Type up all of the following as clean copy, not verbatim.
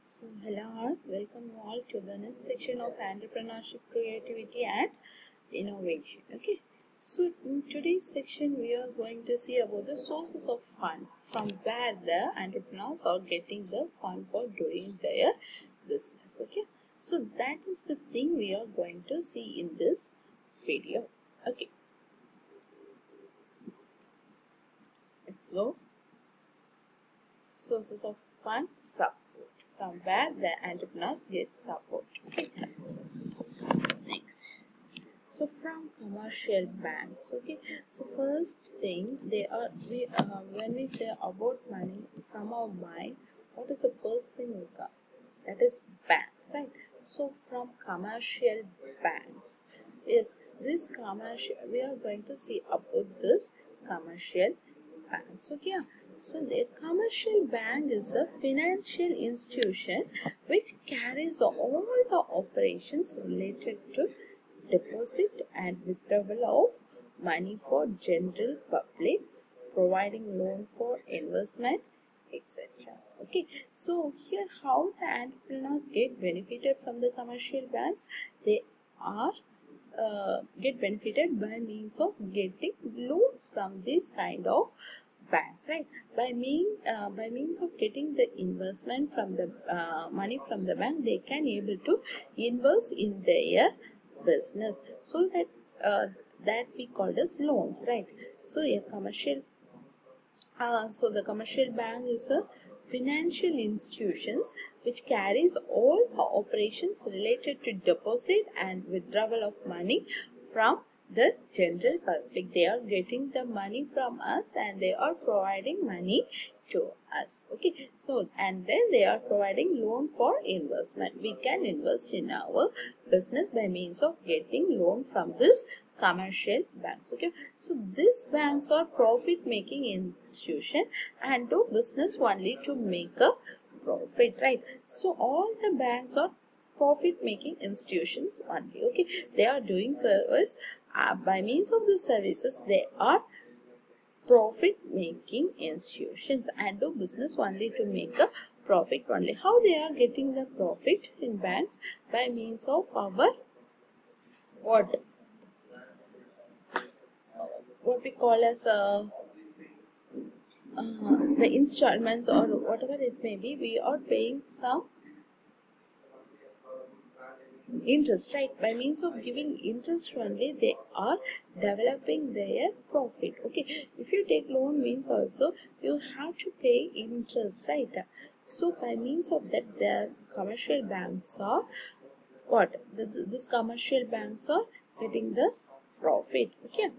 Hello all, welcome you all to the next section of entrepreneurship, creativity and innovation. Okay, so in today's section we are going to see about the sources of fund from where the entrepreneurs are getting the fund for doing their business. Okay, so that is the thing we are going to see in this video. Okay, let's go. Sources of fund support. From where the entrepreneurs get support. Okay. Next. So from commercial banks. Okay. So first thing when we say about money from our mind, what is the first thing we got? That is bank, right? So from commercial banks. Yes, this commercial we are going to see about this commercial banks. Okay. So the commercial bank is a financial institution which carries all the operations related to deposit and withdrawal of money for general public, providing loan for investment, etc. Okay, so here how the entrepreneurs get benefited from the commercial banks? They are get benefited by means of getting loans from this kind of banks, right? By means of getting the investment from the money from the bank, they can able to invest in their business, so that we call as loans, right? So a commercial so the commercial bank is a financial institutions which carries all the operations related to deposit and withdrawal of money from the general public. They are getting the money from us and they are providing money to us. Okay, so and then they are providing loan for investment. We can invest in our business by means of getting loan from this commercial banks. Okay, so these banks are profit making institution and do business only to make a profit, right? So all the banks are profit making institutions only. Okay, they are doing service by means of the services. They are profit making institutions and do business only to make a profit only. How they are getting the profit in banks? By means of our what we call as the installments or whatever it may be. We are paying some interest, right? By means of giving interest only, they are developing their profit. Okay, if you take loan means also you have to pay interest, right? So by means of that, the commercial banks are this commercial banks are getting the profit. Okay,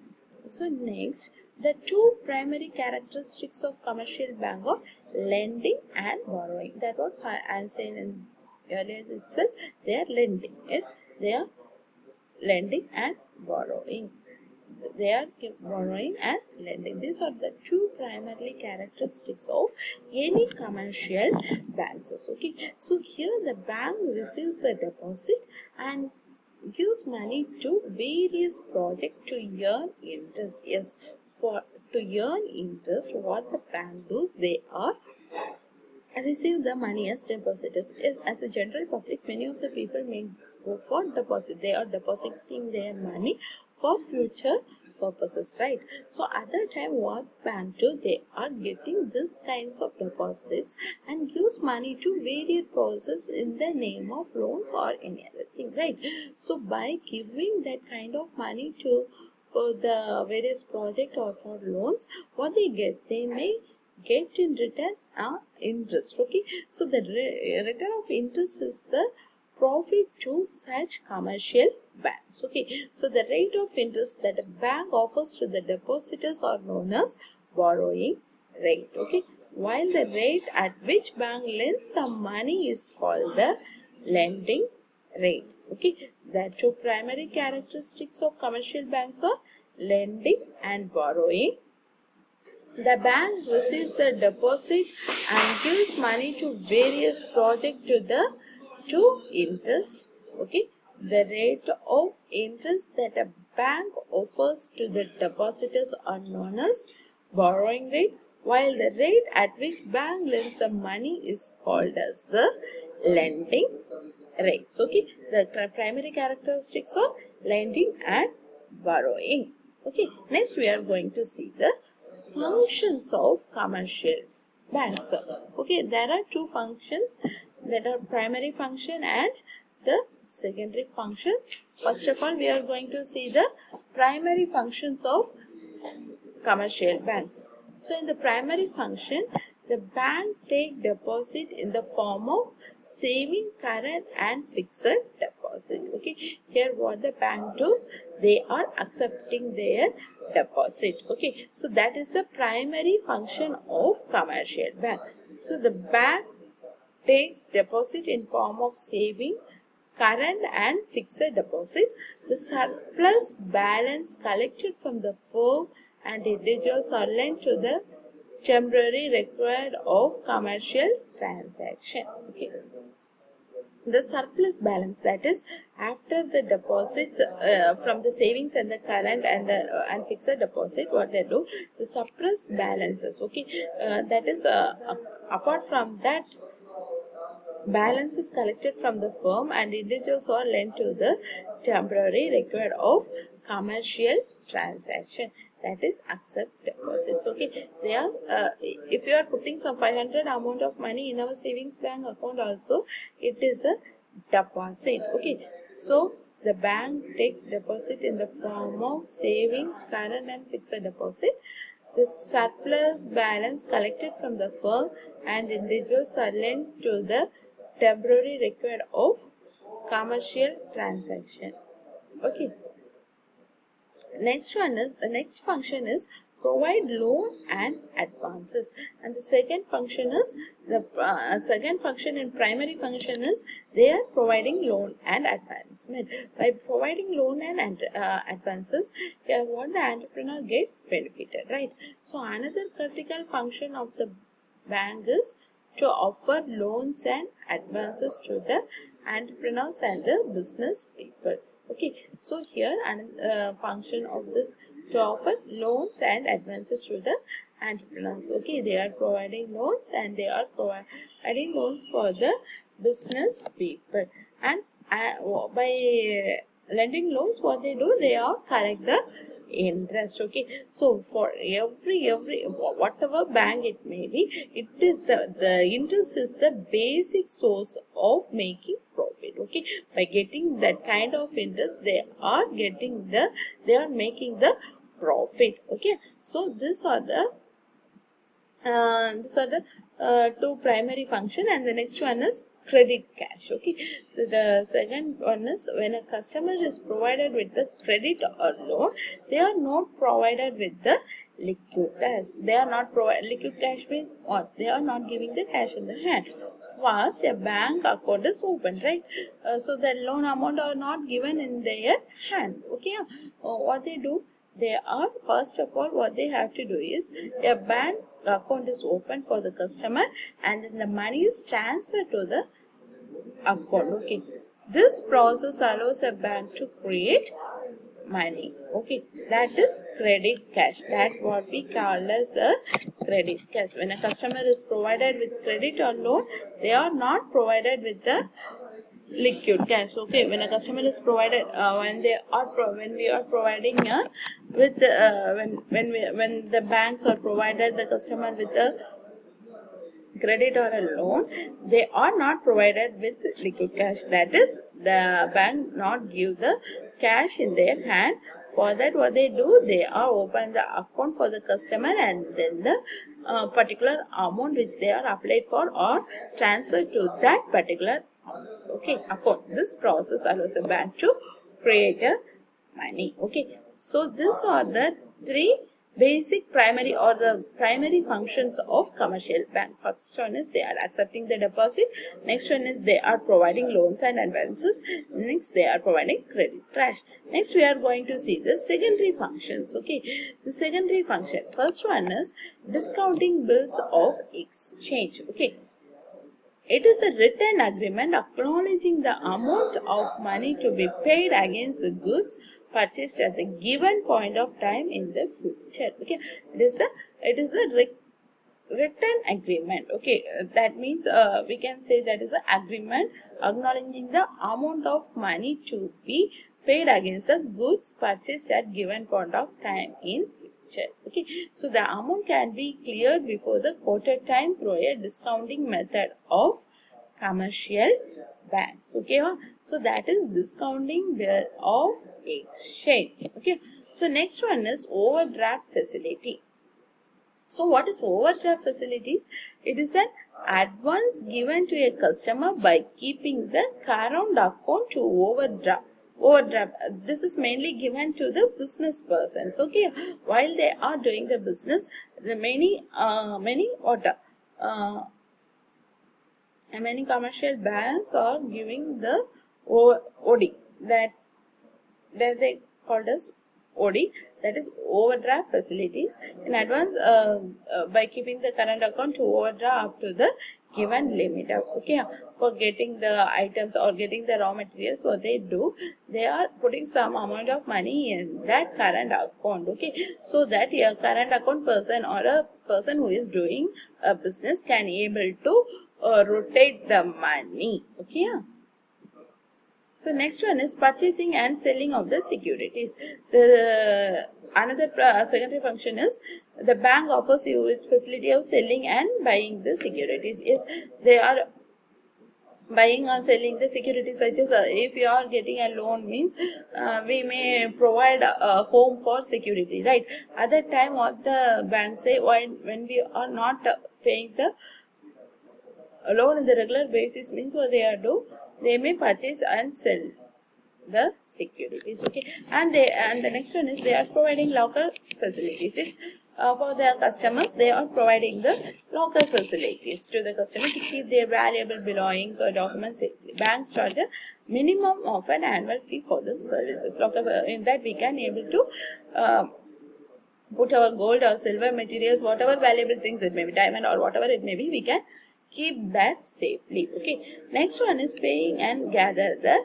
so next, the two primary characteristics of commercial bank are lending and borrowing. That was I am saying in earlier itself. They are lending. Yes, they are lending and borrowing. They are borrowing and lending. These are the two primary characteristics of any commercial banks. Okay, so here the bank receives the deposit and gives money to various projects to earn interest. Yes, for to earn interest, what the bank does, they are receive the money as depositors. Yes, as a general public, many of the people may go for deposit. They are depositing their money for future purposes, right? So at that time, what bank do? They are getting these kinds of deposits and gives money to various purposes in the name of loans or any other thing, right? So by giving that kind of money to the various project or for loans, what they get, they may get in return interest. Okay, so the return of interest is the profit to such commercial banks. Okay, so the rate of interest that a bank offers to the depositors are known as borrowing rate. Okay, while the rate at which bank lends the money is called the lending rate. Okay, the two primary characteristics of commercial banks are lending and borrowing. The bank receives the deposit and gives money to various projects to interest. Okay, the rate of interest that a bank offers to the depositors are known as borrowing rate, while the rate at which bank lends the money is called as the lending rates. Okay, the primary characteristics of lending and borrowing. Okay, next we are going to see the functions of commercial banks. Okay, there are two functions, that are primary function and the secondary function. First of all, we are going to see the primary functions of commercial banks. So in the primary function, the bank take deposit in the form of saving, current and fixed deposit. Okay, here what the bank do, they are accepting their deposit. Okay, so that is the primary function of commercial bank. So the bank takes deposit in form of saving, current and fixed deposit. The surplus balance collected from the firm and individuals are lent to the temporary required of commercial transaction. Okay, the surplus balance, that is after the deposits from the savings and the current and the and fixed deposit, what they do, the surplus balances. Okay, that is apart from that, balance is collected from the firm and individuals are lent to the temporary record of commercial transaction, that is accept deposits. Okay, they are if you are putting some 500 amount of money in our savings bank account also, it is a deposit. Okay, so the bank takes deposit in the form of saving, current and fixed deposit. The surplus balance collected from the firm and individuals are lent to the temporary record of commercial transaction. Okay, next function is provide loan and advances, and the second function is the second function in primary function is they are providing loan and advancement. By providing loan and advances, here what the entrepreneur get benefited, right? So another critical function of the bank is to offer loans and advances to the entrepreneurs and the business people. Okay, so here another function of this, to offer loans and advances to the entrepreneurs. Okay, they are providing loans and they are providing loans for the business people, and by lending loans, what they do, they are collect the interest. Okay, so for every whatever bank it may be, it is the interest is the basic source of making profit. Okay, by getting that kind of interest, they are making the profit. Okay, so these are the two primary function, and the next one is credit cash. Okay, the second one is when a customer is provided with the credit or loan, they are not provided with the liquid cash. They are not provided liquid cash means what? They are not giving the cash in the hand. First, a bank account is open, right? So the loan amount are not given in their hand. Okay, what they do, they are, first of all, what they have to do is, a bank account is open for the customer and then the money is transferred to the account. Okay, this process allows a bank to create money. Okay, that is credit cash. That what we call as a credit cash. When a customer is provided with credit or loan, they are not provided with the liquid cash. Okay, when a customer is provided when we are providing with when the banks are provided the customer with a credit or a loan, they are not provided with liquid cash. That is, the bank not give the cash in their hand. For that, what they do, they are open the account for the customer and then the particular amount which they are applied for or transferred to that particular account. This process allows a bank to create a money. Okay, so these are the three basic primary or the primary functions of commercial bank. First one is they are accepting the deposit. Next one is they are providing loans and advances. Next, they are providing credit cash. Next, we are going to see the secondary functions. Okay, the secondary function. First one is discounting bills of exchange. Okay, it is a written agreement acknowledging the amount of money to be paid against the goods purchased at the given point of time in the future. Okay, it is a written agreement. Okay, that means we can say that is an agreement acknowledging the amount of money to be paid against the goods purchased at given point of time in future. Okay, so the amount can be cleared before the quoted time through a discounting method of commercial banks. Okay, so that is discounting bill of exchange. Okay, so next one is overdraft facility. So what is overdraft facilities? It is an advance given to a customer by keeping the current account to overdraft. Overdraft. This is mainly given to the business persons. Okay, while they are doing the business, the many many commercial banks are giving the OD, that they called as OD, that is overdraft facilities in advance by keeping the current account to overdraft up to the given limit. Okay, for getting the items or getting the raw materials, what they do, they are putting some amount of money in that current account. Okay, so that a current account person or a person who is doing a business can able to rotate the money. Okay, yeah. So next one is purchasing and selling of the securities. The another secondary function is the bank offers you with facility of selling and buying the securities. Yes, they are buying or selling the securities, such as if you are getting a loan means we may provide a home for security, right? At that time, what the bank say, when we are not paying the loan on the regular basis, means what they are do, they may purchase and sell the securities. Okay, and the next one is they are providing locker facilities. It's, for their customers, they are providing the locker facilities to the customer to keep their valuable belongings or documents safely. Banks charge a minimum of an annual fee for the services. Locker, in that we can able to put our gold or silver materials, whatever valuable things it may be, diamond or whatever it may be, we can keep that safely. Okay, next one is paying and gather the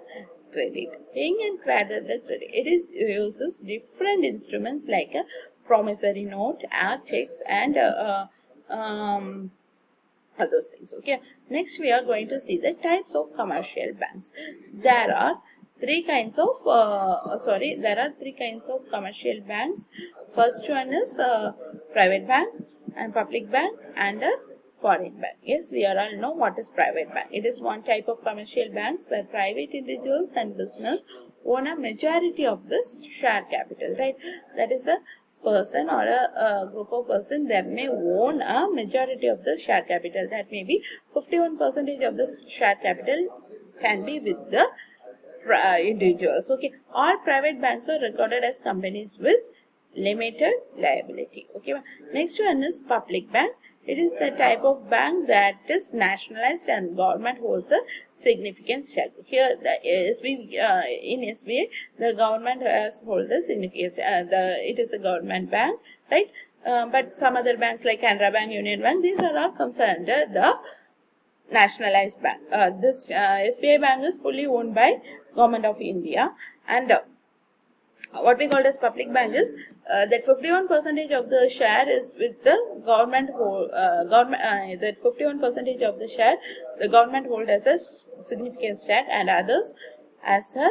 credit. Paying and gather the credit, it is uses different instruments like a promissory note, air checks, and all those things. Okay, next we are going to see the types of commercial banks. There are three kinds of commercial banks. First one is private bank and public bank and a foreign bank. Yes, we are all know what is private bank. It is one type of commercial banks where private individuals and business own a majority of this share capital, right? That is a person or a group of person that may own a majority of the share capital. That may be 51% of the share capital can be with the individuals. Okay, all private banks are recorded as companies with limited liability. Okay, next one is public bank. It is the type of bank that is nationalized and government holds a significant stake. Here, the in SBA, the government has hold the significant. It is a government bank, right? But some other banks like Canara Bank, Union Bank, these are all comes under the nationalized bank. This SBI bank is fully owned by Government of India, and what we call as public bank is that 51% of the share is with the government that 51% of the share the government hold as a significant stake, and others as a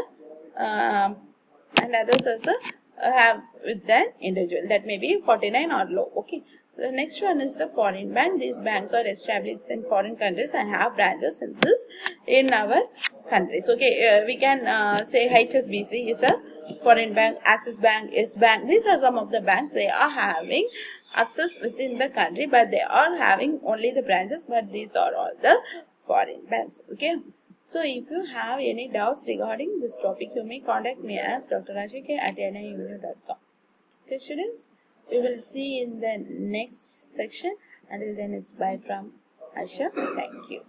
have with an individual, that may be 49 or low. Okay, the next one is the foreign bank. These banks are established in foreign countries and have branches in our countries. Okay, we can say HSBC is a foreign bank, Axis Bank, Yes Bank. These are some of the banks. They are having access within the country, but they are having only the branches, but these are all the foreign banks. Okay, so if you have any doubts regarding this topic, you may contact me as Dr. Rajike@niu.com. Okay, students, we will see in the next section. Until then, it's bye from Asha. Thank you.